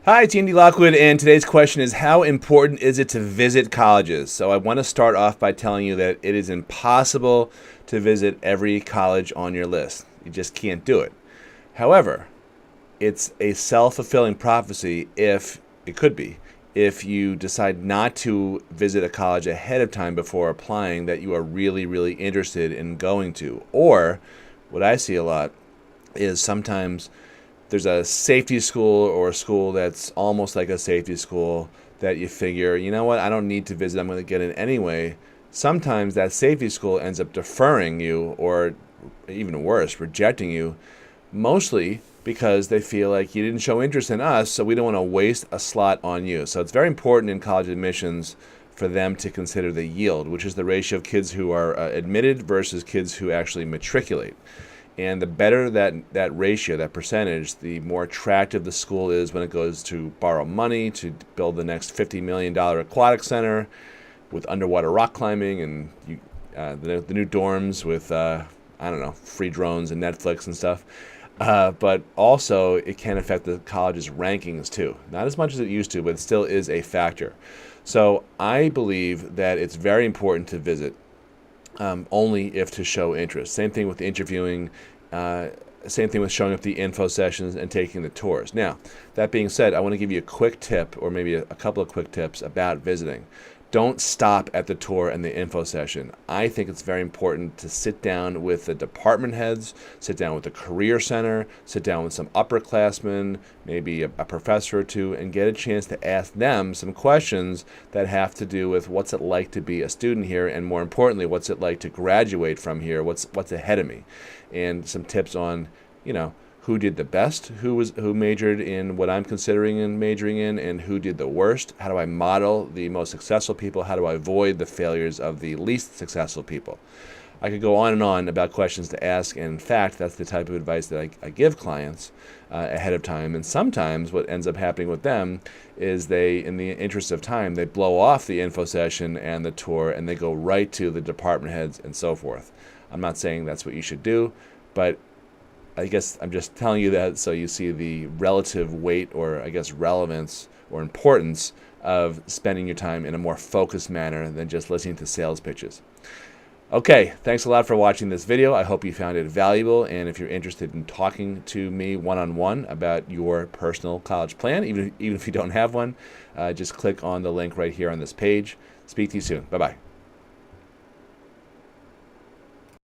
Hi, it's Andy Lockwood, and today's question is, how important is it to visit colleges? So I want to start off by telling you that it is impossible to visit every college on your list. You just can't do it. However, it's a self-fulfilling prophecy if you decide not to visit a college ahead of time before applying that you are really, really interested in going to. Or what I see a lot is sometimes there's a safety school or a school that's almost like a safety school that you figure, you know what, I don't need to visit, I'm going to get in anyway. Sometimes that safety school ends up deferring you, or even worse, rejecting you, mostly because they feel like you didn't show interest in us, so we don't want to waste a slot on you. So it's very important in college admissions for them to consider the yield, which is the ratio of kids who are admitted versus kids who actually matriculate. And the better that ratio, that percentage, the more attractive the school is when it goes to borrow money to build the next $50 million aquatic center with underwater rock climbing and the new dorms with, free drones and Netflix and stuff. But also, it can affect the college's rankings too. Not as much as it used to, but it still is a factor. So I believe that it's very important to visit. Only if to show interest. Same thing with interviewing, same thing with showing up the info sessions and taking the tours. Now, that being said, I want to give you a quick tip, or maybe a couple of quick tips about visiting. Don't stop at the tour and the info session. I think it's very important to sit down with the department heads, sit down with the career center, sit down with some upperclassmen, maybe a professor or two, and get a chance to ask them some questions that have to do with what's it like to be a student here, and more importantly, what's it like to graduate from here, what's ahead of me, and some tips on, who did the best, who majored in what I'm considering and majoring in, and who did the worst. How do I model the most successful people? How do I avoid the failures of the least successful people? I could go on and on about questions to ask, and in fact, that's the type of advice that I give clients ahead of time. And sometimes what ends up happening with them is they, in the interest of time, they blow off the info session and the tour, and they go right to the department heads and so forth. I'm not saying that's what you should do, but I guess I'm just telling you that so you see the relative weight, or I guess relevance or importance of spending your time in a more focused manner than just listening to sales pitches. Okay, thanks a lot for watching this video. I hope you found it valuable, and if you're interested in talking to me one-on-one about your personal college plan, even if you don't have one, just click on the link right here on this page. Speak to you soon. Bye-bye.